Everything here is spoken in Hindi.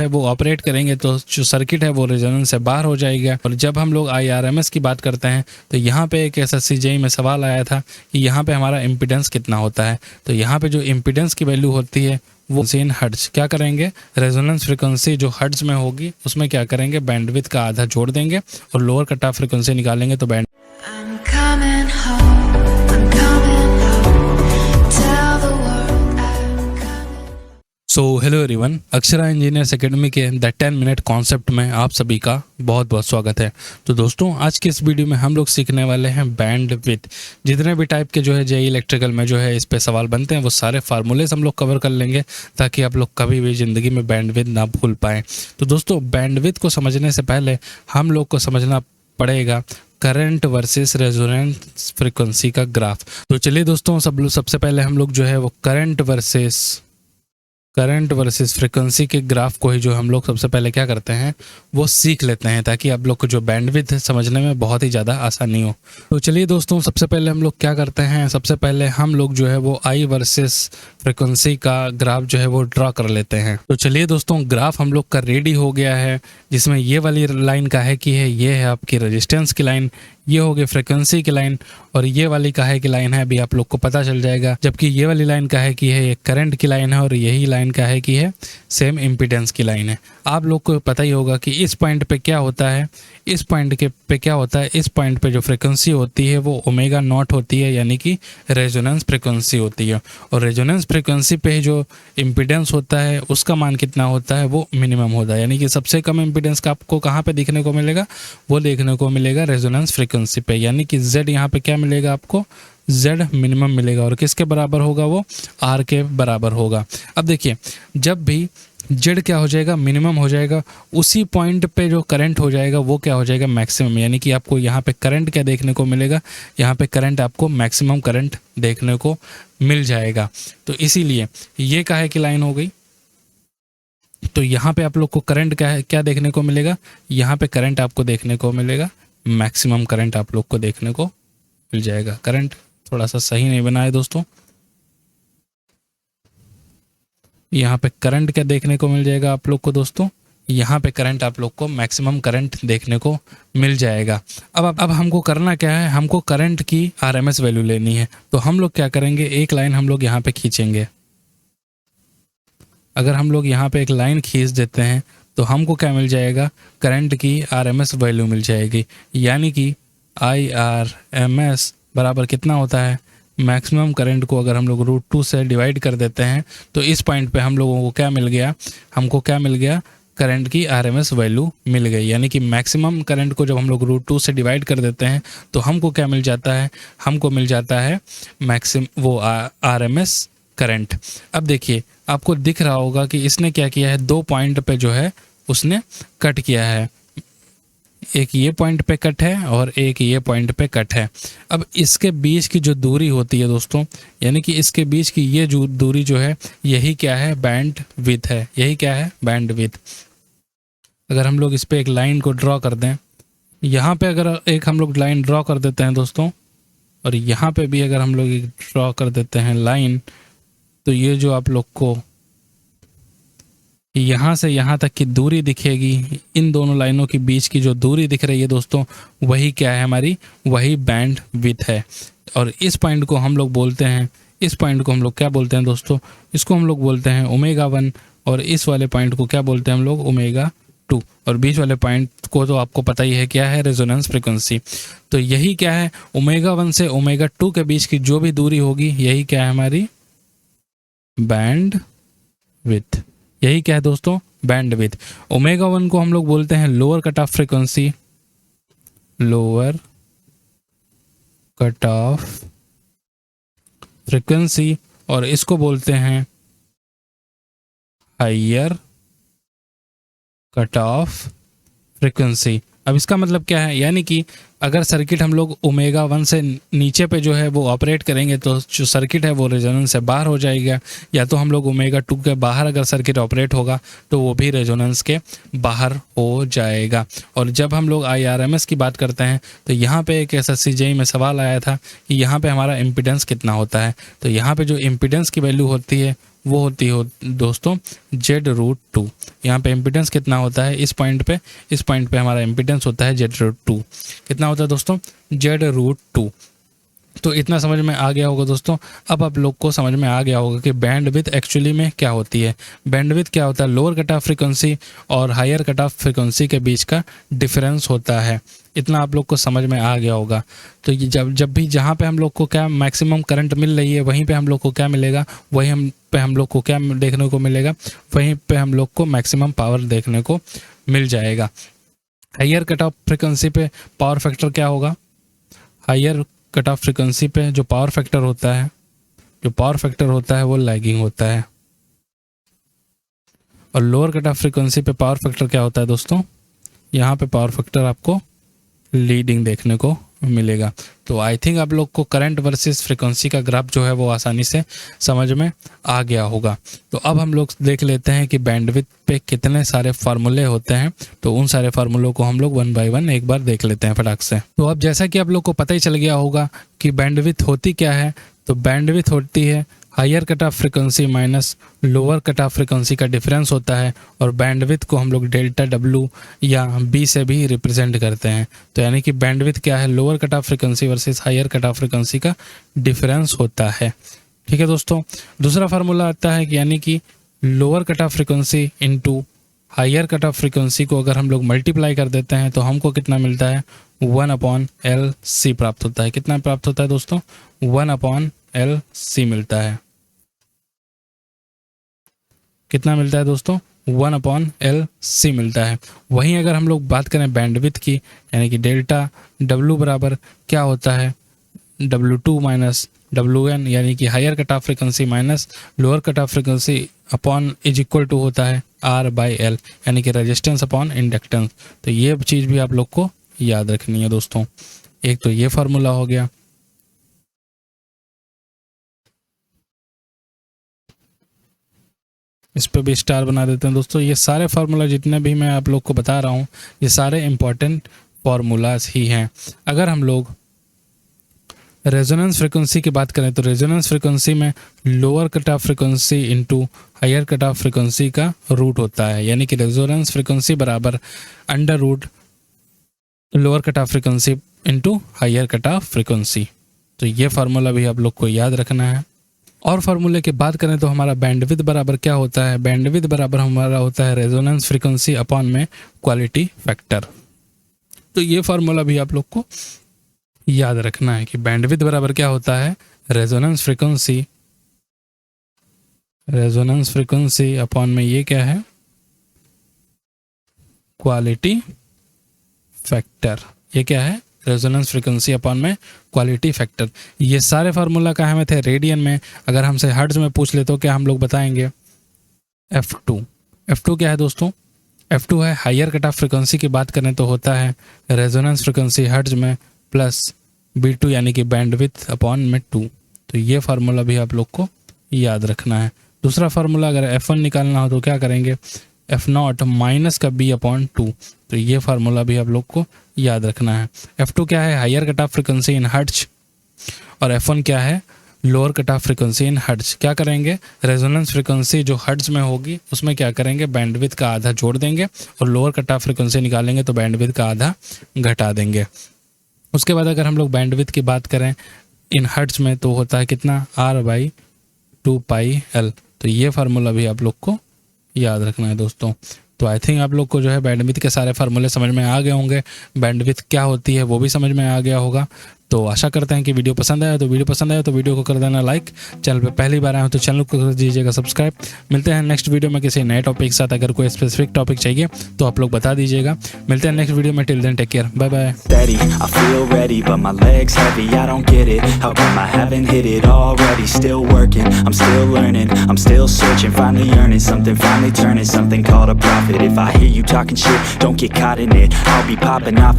है वो ऑपरेट करेंगे तो जो सर्किट है वो रेजोनेंस से बाहर हो जाएगा। और जब हम लोग IRMS की बात करते हैं तो यहाँ पे एक ऐसा CJI में सवाल आया था कि यहाँ पे हमारा इम्पीडेंस कितना होता है। तो यहाँ पे जो इम्पीडेंस की वैल्यू होती है वो इन हर्ट्ज क्या करेंगे, रेजोनेंस फ्रिक्वेंसी जो हर्ट्ज में होगी उसमें क्या करेंगे, बैंडविड्थ का आधा जोड़ देंगे और लोअर कट ऑफ फ्रिक्वेंसी निकालेंगे तो band so hello everyone, Akshara engineers academy के द 10 मिनट कॉन्सेप्ट में आप सभी का बहुत बहुत स्वागत है। तो दोस्तों आज के इस वीडियो में हम लोग सीखने वाले हैं बैंडविड्थ। जितने भी टाइप के जो है JEE इलेक्ट्रिकल में जो है इस पे सवाल बनते हैं वो सारे फार्मूलेस हम लोग कवर कर लेंगे ताकि आप लोग कभी भी ज़िंदगी में बैंडविड्थ ना भूल पाएँ। तो दोस्तों बैंडविड्थ को समझने से पहले हम लोग को समझना पड़ेगा करंट वर्सेस रेजोनेंस फ्रीक्वेंसी का ग्राफ। तो चलिए दोस्तों सबसे पहले हम लोग जो है वो करंट वर्सेस फ्रीक्वेंसी के ग्राफ को ही जो हम लोग सबसे पहले क्या करते हैं वो सीख लेते हैं ताकि आप लोग को जो बैंडविड्थ समझने में बहुत ही ज़्यादा आसानी हो। तो चलिए दोस्तों सबसे पहले हम लोग क्या करते हैं, सबसे पहले हम लोग जो है वो I वर्सेस फ्रीक्वेंसी का ग्राफ जो है वो ड्रा कर लेते हैं। तो चलिए दोस्तों ग्राफ हम लोग का रेडी हो गया है, जिसमें ये वाली लाइन काहे की है, ये है आपकी रेजिस्टेंस की लाइन, ये हो गई फ्रीक्वेंसी की लाइन और ये वाली काहे की लाइन है अभी आप लोग को पता चल जाएगा। जबकि ये वाली लाइन काहे की है, ये करंट की लाइन है और यही लाइन काहे की है, सेम इम्पीडेंस की लाइन है। आप लोग को पता ही होगा कि इस पॉइंट पे क्या होता है, इस पॉइंट के पे क्या होता है, इस पॉइंट पे जो फ्रीक्वेंसी होती है वो ओमेगा नॉट होती है, यानी कि रेजोनेंस फ्रीक्वेंसी होती है। और रेजोनेंस फ्रीक्वेंसी पे जो इम्पीडेंस होता है उसका मान कितना होता है, वो मिनिमम होता है। यानी कि सबसे कम इम्पीडेंस का आपको कहाँ पे देखने को मिलेगा, वो देखने को मिलेगा रेजोनेंस फ्रीक्वेंसी पे। यानी कि Z यहाँ पे क्या मिलेगा आपको, Z मिनिमम मिलेगा और किसके बराबर होगा, वो R के बराबर होगा। अब देखिए जब भी Z क्या हो जाएगा, मिनिमम हो जाएगा, उसी पॉइंट पे जो करंट हो जाएगा वो क्या हो जाएगा, मैक्सिमम। यानी कि आपको यहाँ पे करंट क्या देखने को मिलेगा, यहाँ पे करंट आपको मैक्सिमम करंट देखने को मिल जाएगा। तो इसीलिए ये काहे की लाइन हो गई। तो यहाँ पे आप लोग को करंट क्या देखने को मिलेगा, यहाँ पे करंट आपको देखने को मिलेगा, मैक्सिमम करंट आप लोग को देखने को मिल जाएगा। करंट थोड़ा सा सही नहीं बना है दोस्तों, यहाँ पे करंट क्या देखने को मिल जाएगा आप लोग को दोस्तों, यहाँ पे करंट आप लोग को मैक्सिमम करंट देखने को मिल जाएगा। अब हमको करना क्या है, हमको करंट की RMS वैल्यू लेनी है। तो हम लोग क्या करेंगे, एक लाइन हम लोग यहाँ पे खींचेंगे। अगर हम लोग यहाँ पे एक लाइन खींच देते हैं तो हमको क्या मिल जाएगा, करंट की RMS वैल्यू मिल जाएगी। यानी कि IRMS बराबर कितना होता है, मैक्सिमम करंट को अगर हम लोग √2 से डिवाइड कर देते हैं तो इस पॉइंट पे हम लोगों को क्या मिल गया, हमको क्या मिल गया, करंट की RMS वैल्यू मिल गई। यानी कि मैक्सिमम करंट को जब हम लोग √2 से डिवाइड कर देते हैं तो हमको क्या मिल जाता है, हमको मिल जाता है RMS करंट। अब देखिए आपको दिख रहा होगा कि इसने क्या किया है, 2 पॉइंट पे जो है उसने कट किया है, एक ये पॉइंट पे कट है और एक ये पॉइंट पे कट है। अब इसके बीच की जो दूरी होती है दोस्तों, यानी कि इसके बीच की ये जो दूरी जो है यही क्या है, बैंड विड्थ है। यही क्या है, बैंड विड्थ। अगर हम लोग इस पे एक लाइन को ड्रॉ कर दें, यहाँ पे अगर एक हम लोग लाइन ड्रॉ कर देते हैं दोस्तों, और यहाँ पे भी अगर हम लोग एक ड्रॉ कर देते हैं लाइन, तो ये जो आप लोग को यहाँ से यहाँ तक की दूरी दिखेगी, इन दोनों लाइनों के बीच की जो दूरी दिख रही है दोस्तों, वही क्या है हमारी, वही बैंड विड्थ है। और इस पॉइंट को हम लोग बोलते हैं, इस पॉइंट को हम लोग क्या बोलते हैं दोस्तों, इसको हम लोग बोलते हैं ω1 और इस वाले पॉइंट को क्या बोलते हैं हम लोग, ω2। और बीच वाले पॉइंट को तो आपको पता ही है क्या है, रेजोनेंस फ्रीक्वेंसी। तो यही क्या है, ω1 से ω2 के बीच की जो भी दूरी होगी यही क्या है, हमारी बैंड विड्थ। यही क्या है दोस्तों, बैंड विड्थ। ω1 को हम लोग बोलते हैं lower cut off frequency, lower cut off frequency, और इसको बोलते हैं हायर कट ऑफ फ्रीक्वेंसी। अब इसका मतलब क्या है, यानी कि अगर सर्किट हम लोग ओमेगा 1 से नीचे पे जो है वो ऑपरेट करेंगे तो जो सर्किट है वो रेजोनेंस से बाहर हो जाएगा, या तो हम लोग ओमेगा 2 के बाहर अगर सर्किट ऑपरेट होगा तो वो भी रेजोनेंस के बाहर हो जाएगा। और जब हम लोग IRMS की बात करते हैं तो यहाँ पे एक SSC में सवाल आया था कि यहाँ पे हमारा इम्पीडेंस कितना होता है। तो यहाँ पे जो इम्पीडेंस की वैल्यू होती है वो होती हो दोस्तों Z√2। यहाँ पे इम्पीडेंस कितना होता है इस पॉइंट पे हमारा इम्पीडेंस होता है Z√2। कितना होता है दोस्तों? Z√2। तो इतना समझ में आ गया होगा दोस्तों। अब आप लोग को समझ में आ गया होगा कि बैंडविड्थ एक्चुअली में क्या होती है। बैंडविड्थ क्या होता है? लोअर कट ऑफ फ्रीक्वेंसी और हायर कट ऑफ फ्रीक्वेंसी के बीच का डिफरेंस होता है। इतना आप लोग को समझ में आ गया होगा। तो ये जब भी जहाँ पे हम लोग को क्या मैक्सिमम करंट मिल रही है वहीं पे हम लोग को क्या मिलेगा, हम लोग को क्या देखने को मिलेगा, वहीं पे हम लोग को मैक्सिमम पावर देखने को मिल जाएगा। हायर कट ऑफ फ्रीक्वेंसी पे पावर फैक्टर क्या होगा? हायर कट ऑफ फ्रीक्वेंसी पे जो पावर फैक्टर होता है वो लैगिंग होता है। और लोअर कट ऑफ फ्रीक्वेंसी पे पावर फैक्टर क्या होता है दोस्तों? यहाँ पे पावर फैक्टर आपको लीडिंग देखने को मिलेगा। तो आई थिंक आप लोग को करंट वर्सेस फ्रीक्वेंसी का ग्राफ जो है वो आसानी से समझ में आ गया होगा। तो अब हम लोग देख लेते हैं कि बैंडविड्थ पे कितने सारे फार्मूले होते हैं। तो उन सारे फार्मूलों को हम लोग 1 बाय 1 एक बार देख लेते हैं फटाक से। तो अब जैसा कि आप लोग को पता ही चल गया होगा कि बैंडविड्थ होती क्या है, तो बैंडविड्थ होती है higher cut off frequency minus lower cut off frequency का डिफरेंस होता है। और बैंडविड्थ को हम लोग डेल्टा W या B से भी रिप्रेजेंट करते हैं। तो यानी कि बैंडविड्थ क्या है? Lower cut off frequency versus higher cut off frequency का डिफरेंस होता है। ठीक है दोस्तों। दूसरा फार्मूला आता है कि यानी कि lower cut off frequency into higher cut off frequency को अगर हम लोग मल्टीप्लाई कर देते हैं तो हमको कितना मिलता है? 1/LC प्राप्त होता है। कितना प्राप्त होता है दोस्तों? 1/LC मिलता है। कितना मिलता है दोस्तों? 1/LC मिलता है। वहीं अगर हम लोग बात करें बैंडविड्थ की, यानी कि डेल्टा W बराबर क्या होता है? W2 माइनस WN, यानी कि higher cut off frequency minus lower cut off frequency upon is equal to होता है R/L, यानी कि रेजिस्टेंस अपॉन इंडक्टेंस। तो ये चीज़ भी आप लोग को याद रखनी है दोस्तों। एक तो ये फार्मूला हो गया। इस पर भी स्टार बना देते हैं दोस्तों। ये सारे फार्मूला जितने भी मैं आप लोग को बता रहा हूँ ये सारे इम्पॉर्टेंट फार्मूलाज ही हैं। अगर हम लोग रेजोनेंस फ्रीक्वेंसी की बात करें तो रेजोनेंस फ्रीक्वेंसी में lower cut off frequency into higher cut off frequency का रूट होता है, यानी कि रेजोनेंस फ्रीक्वेंसी बराबर under root lower cut off frequency into higher cut off frequency. तो ये फार्मूला भी आप लोग को याद रखना है। और फार्मूले की बात करें तो हमारा बैंडविड्थ बराबर क्या होता है? बैंडविड्थ बराबर हमारा होता है रेजोनेंस फ्रीक्वेंसी अपॉन में क्वालिटी फैक्टर। तो ये फार्मूला भी आप लोग को याद रखना है कि बैंडविड्थ बराबर क्या होता है? रेजोनेंस फ्रीक्वेंसी अपॉन में ये क्या है? Quality factor. ये क्या है? रेजोनेंस फ्रीक्वेंसी अपॉन में क्वालिटी फैक्टर। ये सारे फार्मूला कहाँ में थे? रेडियन में। अगर हमसे हर्ट्ज में पूछ ले तो क्या हम लोग बताएंगे? F2 क्या है दोस्तों? F2 है हायर कट ऑफ फ्रीक्वेंसी की बात करें तो होता है रेजोनेंस फ्रीक्वेंसी हर्ट्ज में प्लस B2 यानी कि बैंडविड्थ अपॉन में 2। तो ये फार्मूला भी आप लोग को याद रखना है। दूसरा फार्मूला अगर F1 निकालना हो तो क्या करेंगे? F0 माइनस का B/2। तो ये फार्मूला भी आप लोग को याद रखना है। F2 क्या है? Higher cut off frequency in hertz. और F1 क्या है? Lower cut off frequency in hertz. क्या करेंगे? रेजोनेंस फ्रीक्वेंसी जो हर्ट्ज में होगी उसमें क्या करेंगे? बैंडविड्थ का आधा जोड़ देंगे और लोअर कट ऑफ फ्रीक्वेंसी निकालेंगे तो बैंडविड्थ का आधा घटा देंगे। उसके बाद अगर हम लोग बैंडविड्थ की बात करें इन हर्ट्ज में तो होता है कितना? R/2πL। तो ये फार्मूला भी आप लोग को याद रखना है दोस्तों। तो आई थिंक आप लोग को जो है बैंडविड्थ के सारे फार्मूले समझ में आ गए होंगे। बैंडविड्थ क्या होती है वो भी समझ में आ गया होगा। तो आशा करते हैं कि वीडियो पसंद आया तो वीडियो को कर देना लाइक। चैनल पे पहली बार आए हो तो चैनल को कर दीजिएगा सब्सक्राइब। मिलते हैं नेक्स्ट वीडियो में किसी नए टॉपिक के साथ। अगर कोई स्पेसिफिक टॉपिक चाहिए तो आप लोग बता दीजिएगा। मिलते हैं नेक्स्ट वीडियो में। Till then take care, bye bye. Steady, I feel ready, but my legs heavy. I don't get it. How come I haven't hit it already? Still working, I'm still learning, I'm still searching, finally earning something, finally turning something called a profit. If I hear you talking shit, don't get caught in it. I'll be popping off.